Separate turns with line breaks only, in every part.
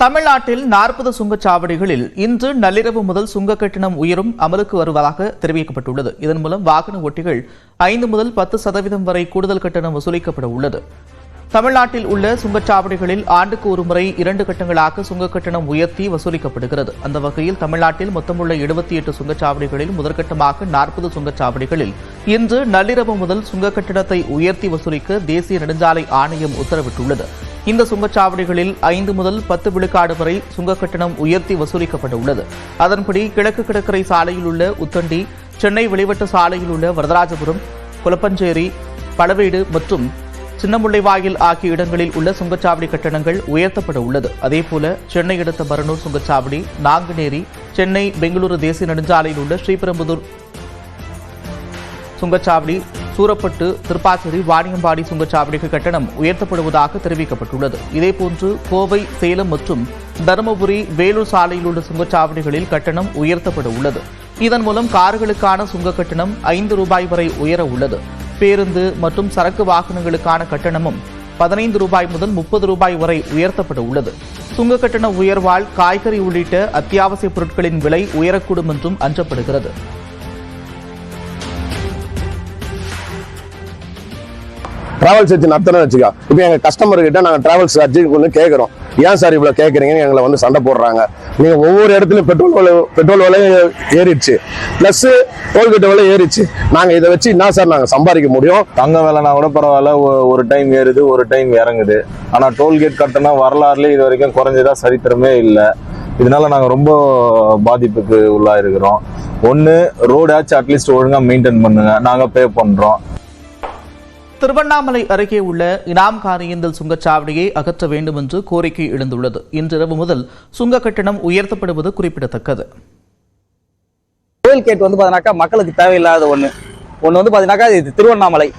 தமிழ்நாட்டில் 40 சுங்கச்சாவடிகளில் இன்று நள்ளிரவு முதல் சுங்க கட்டணம் உயரும் அமலுக்கு வருவதாக தெரிவிக்கப்பட்டுள்ளது. இதன் மூலம் வாகன ஓட்டிகள் 5 முதல் 10% வரை கூடுதல் கட்டணம் வசூலிக்கப்பட உள்ளது. தமிழ்நாட்டில் உள்ள சுங்கச்சாவடிகளில் ஆண்டுக்கு ஒருமுறை 2 கட்டங்களாக சுங்க கட்டணம் உயர்த்தி வசூலிக்கப்படுகிறது. அந்த வகையில் தமிழ்நாட்டில் மொத்தமுள்ள 78 சுங்கச்சாவடிகளில் முதற்கட்டமாக 40 சுங்கச்சாவடிகளில் இன்று நள்ளிரவு முதல் சுங்க கட்டணத்தை உயர்த்தி வசூலிக்க தேசிய நெடுஞ்சாலை ஆணையம் உத்தரவிட்டுள்ளது. இந்த சுங்கச்சாவடிகளில் 5 முதல் 10 விழுக்காடு வரை சுங்க கட்டணம் உயர்த்தி வசூலிக்கப்பட உள்ளது. அதன்படி கிழக்கு கடற்கரை சாலையில் உள்ள உத்தண்டி, சென்னை வெளிவட்ட சாலையில் உள்ள வரதராஜபுரம், குலப்பஞ்சேரி, பழவேடு மற்றும் சின்னமுல்லைவாயில் ஆகிய இடங்களில் உள்ள சுங்கச்சாவடி கட்டணங்கள் உயர்த்தப்பட உள்ளது. அதேபோல சென்னை அடுத்த பரனூர் சுங்கச்சாவடி, நாங்குநேரி, சென்னை பெங்களூரு தேசிய நெடுஞ்சாலையில் உள்ள ஸ்ரீபெரும்புதூர் சுங்கச்சாவடி, சூரப்பட்டு, திருப்பாச்சேரி, வாணியம்பாடி சுங்கச்சாவடிக்கு கட்டணம் உயர்த்தப்படுவதாக தெரிவிக்கப்பட்டுள்ளது. இதேபோன்று கோவை, சேலம் மற்றும் தருமபுரி, வேலூர் சாலையில் உள்ள சுங்கச்சாவடிகளில் கட்டணம் உயர்த்தப்பட உள்ளது. இதன் மூலம் கார்களுக்கான சுங்க கட்டணம் 5 ரூபாய் வரை உயர உள்ளது. பேருந்து மற்றும் சரக்கு வாகனங்களுக்கான கட்டணமும் 15 ரூபாய் முதல் 30 ரூபாய் வரை உயர்த்தப்பட உள்ளது. சுங்க கட்டண உயர்வால் காய்கறி உள்ளிட்ட அத்தியாவசிய பொருட்களின் விலை உயரக்கூடும் என்றும் அஞ்சப்படுகிறது.
டிராவல்ஸ் வச்சு நடத்தணும்னு வச்சுக்கோ. இப்போ எங்கள் கஸ்டமர் கிட்ட நாங்கள் டிராவல்ஸ் சார்ஜ் ஒன்று கேட்குறோம். ஏன் சார் இவ்வளோ கேட்குறீங்கன்னு எங்களை வந்து சண்டை போடுறாங்க. நீங்கள் ஒவ்வொரு இடத்துலையும் பெட்ரோல் விலை ஏறிடுச்சு, ப்ளஸ் டோல்கேட் விலை ஏறிடுச்சு. நாங்கள் இதை வச்சு என்ன சார் நாங்கள் சம்பாதிக்க முடியும்?
தங்க விலைனா கூட பரவாயில்ல, ஒரு டைம் ஏறுது, ஒரு டைம் இறங்குது. ஆனால் டோல்கேட் கட்டணம் வரலாறுலேயே இது வரைக்கும் குறைஞ்சதா சரித்திரமே இல்லை. இதனால நாங்கள் ரொம்ப பாதிப்புக்கு உள்ளாயிருக்கிறோம். ஒன்று ரோடாச்சும் அட்லீஸ்ட் ஒழுங்காக மெயின்டைன் பண்ணுங்க, நாங்கள் பே பண்ணுறோம்.
திருவண்ணாமலை அருகே உள்ள இனாம் காரியந்தல் சுங்கச்சாவடியை அகற்ற வேண்டும் என்று கோரிக்கை எழுந்துள்ளது. இன்றிரவு முதல் சுங்க கட்டணம் உயர்த்தப்படுவது குறிப்பிடத்தக்கது.
டோல்கேட் வந்து பார்த்தீங்கன்னாக்கா மக்களுக்கு தேவையில்லாத ஒன்று வந்து பார்த்தீங்கன்னாக்கா இது திருவண்ணாமலைனா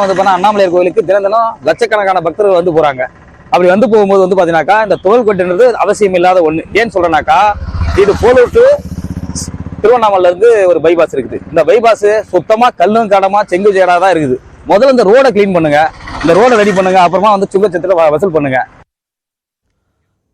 வந்து பார்த்தீங்கன்னா அண்ணாமலையார் கோயிலுக்கு தினம் லட்சக்கணக்கான பக்தர்கள் வந்து போகிறாங்க. அப்படி வந்து போகும்போது வந்து பார்த்தீங்கன்னாக்கா இந்த டோல்கேட்ன்றது அவசியம் இல்லாத ஒன்று. ஏன்னு சொல்கிறேன்னாக்கா இது போலூர் டு திருவண்ணாமலையில இருந்து ஒரு பைபாஸ் இருக்குது. இந்த பைபாஸ் சுத்தமாக கல்லும் கடமா செங்கு சேடாக தான் இருக்குது. முதல்ல இந்த ரோடை கிளீன் பண்ணுங்க, இந்த ரோடை ரெடி பண்ணுங்க, அப்புறமா வந்து சுங்கச்சத்தில் வசூல் பண்ணுங்க.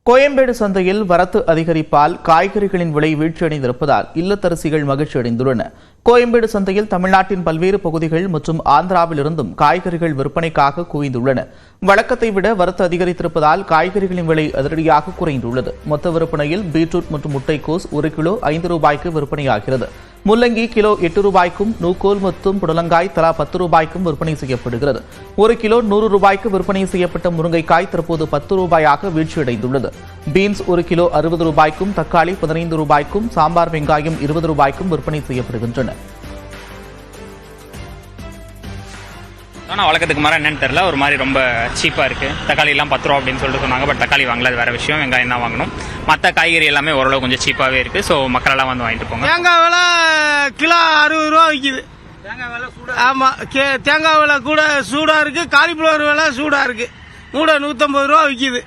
கோயம்பேடு சந்தையில் வரத்து அதிகரிப்பால் காய்கறிகளின் விலை வீழ்ச்சியடைந்திருப்பதால் இல்லத்தரசிகள் மகிழ்ச்சி அடைந்துள்ளனர். கோயம்பேடு சந்தையில் தமிழ்நாட்டின் பல்வேறு பகுதிகள் மற்றும் ஆந்திராவில் இருந்தும் காய்கறிகள் விற்பனைக்காக குவிந்துள்ளன. வழக்கத்தை விட வரத்து அதிகரித்திருப்பதால் காய்கறிகளின் விலை அதிரடியாக குறைந்துள்ளது. மொத்த விற்பனையில் பீட்ரூட் மற்றும் முட்டைக்கோஸ் 1 கிலோ 5 ரூபாய்க்கு விற்பனையாகிறது. முள்ளங்கி கிலோ 8 ரூபாய்க்கும், நூக்கோல் மற்றும் புடலங்காய் தலா 10 ரூபாய்க்கும் விற்பனை செய்யப்படுகிறது. 1 கிலோ 100 ரூபாய்க்கு விற்பனை செய்யப்பட்ட முருங்கைக்காய் தற்போது 10 ரூபாயாக வீழ்ச்சியடைந்துள்ளது. பீன்ஸ் 1 கிலோ 60 ரூபாய்க்கும், தக்காளி 15 ரூபாய்க்கும், சாம்பார் வெங்காயம் 20 ரூபாய்க்கும் விற்பனை செய்யப்படுகின்றன.
ஆனால் வழக்கத்துக்கு மாதிரி என்னன்னு தெரியல, ஒரு மாதிரி ரொம்ப சீப்பாக இருக்குது. தக்காளி எல்லாம் 10 ரூபா அப்படின்னு சொல்லிட்டு சொன்னாங்க. பட் தக்காளி வாங்கல, அது வேறு விஷயம். வெங்காயம் தான் வாங்கணும். மற்ற காய்கறி எல்லாமே ஓரளவு கொஞ்சம் சீப்பாகவே இருக்குது. ஸோ மக்களெல்லாம் வந்து வாங்கிட்டு போங்க.
தேங்காய் விலை கிலோ 60 ரூபா விற்கிது. ஆமாம், தேங்காய் விலை கூட சூடாக இருக்குது. காலிஃப்ளவர் விலை சூடாக இருக்குது. மூடை 150 ரூபா விற்கிது.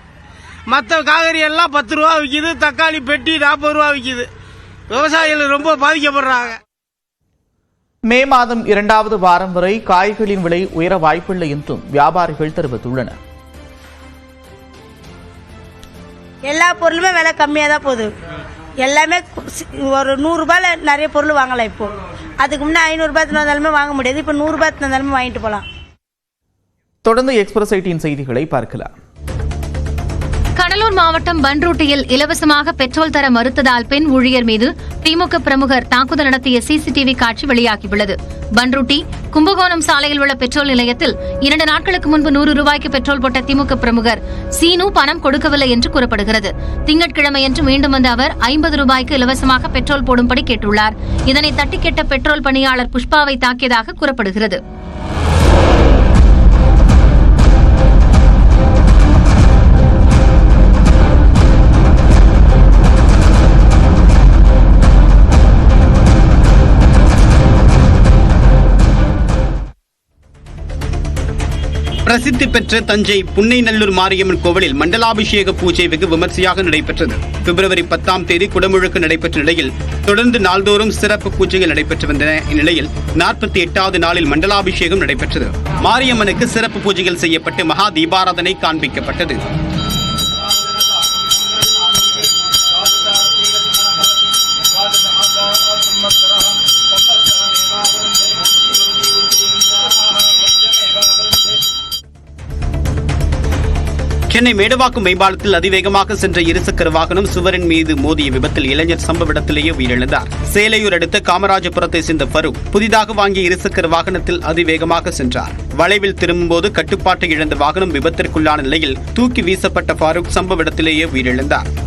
மற்ற காய்கறி எல்லாம் 10 ரூபா விற்கிது. தக்காளி பெட்டி 40 ரூபா விற்கிது. விவசாயிகள் ரொம்ப பாதிக்கப்படுறாங்க.
மே மாதம் 2வது வாரம் வரை காய்களின் விலை உயர வாய்ப்பில்லை என்றும் வியாபாரிகள் தெரிவித்துள்ளனர்.
எல்லா பொருளுமே விலை கம்மியாக தான் போகுது. எல்லாமே ஒரு 100 ரூபாயில் நிறைய பொருள் வாங்கலாம். இப்போ அதுக்கு முன்னே 500 ரூபாய் இருந்தாலுமே வாங்க முடியாது. இப்போ 100 ரூபாய் இருந்தாலுமே வாங்கிட்டு போகலாம்.
தொடர்ந்து எக்ஸ்பிரஸ் 18 செய்திகளை பார்க்கலாம்.
கடலூர் மாவட்டம் பன்ருட்டியில் இலவசமாக பெட்ரோல் தர மறுத்ததால் பெண் ஊழியர் மீது திமுக பிரமுகர் தாக்குதல் நடத்திய சிசிடிவி காட்சி வெளியாகியுள்ளது. பன்ருட்டி கும்பகோணம் சாலையில் உள்ள பெட்ரோல் நிலையத்தில் 2 நாட்களுக்கு முன்பு 100 ரூபாய்க்கு பெட்ரோல் போட்ட திமுக பிரமுகர் சீனு பணம் கொடுக்கவில்லை என்று கூறப்படுகிறது. திங்கட்கிழமையன்று மீண்டும் வந்த அவர் 50 ரூபாய்க்கு இலவசமாக பெட்ரோல் போடும்படி கேட்டுள்ளார். இதனை தட்டி கேட்ட பெட்ரோல் பணியாளர் புஷ்பாவை தாக்கியதாக கூறப்படுகிறது.
பிரசித்தி பெற்ற தஞ்சை புன்னைநல்லூர் மாரியம்மன் கோவிலில் மண்டலாபிஷேக பூஜை வெகு விமர்சையாக நடைபெற்றது. பிப்ரவரி 10ஆம் தேதி குடமுழுக்கு நடைபெற்ற நிலையில் தொடர்ந்து நாள்தோறும் சிறப்பு பூஜைகள் நடைபெற்று வந்தன. இந்நிலையில் 48வது நாளில் மண்டலாபிஷேகம் நடைபெற்றது. மாரியம்மனுக்கு சிறப்பு பூஜைகள் செய்யப்பட்டு மகா தீபாராதனை காண்பிக்கப்பட்டது. சென்னை மேடவாக்கம் மேம்பாலத்தில் அதிவேகமாக சென்ற இருசக்கர வாகனம் சுவரின் மீது மோதிய விபத்தில் இளைஞர் சம்பவ இடத்திலேயே உயிரிழந்தார். சேலையூர் அடுத்த காமராஜபுரத்தை சேர்ந்த ஃபரூக் புதிதாக வாங்கிய இருசக்கர வாகனத்தில் அதிவேகமாக சென்றார். வளைவில் திரும்பும்போது கட்டுப்பாட்டை இழந்த வாகனம் விபத்திற்குள்ளான நிலையில் தூக்கி வீசப்பட்ட ஃபாரூக் சம்பவ இடத்திலேயே உயிரிழந்தார்.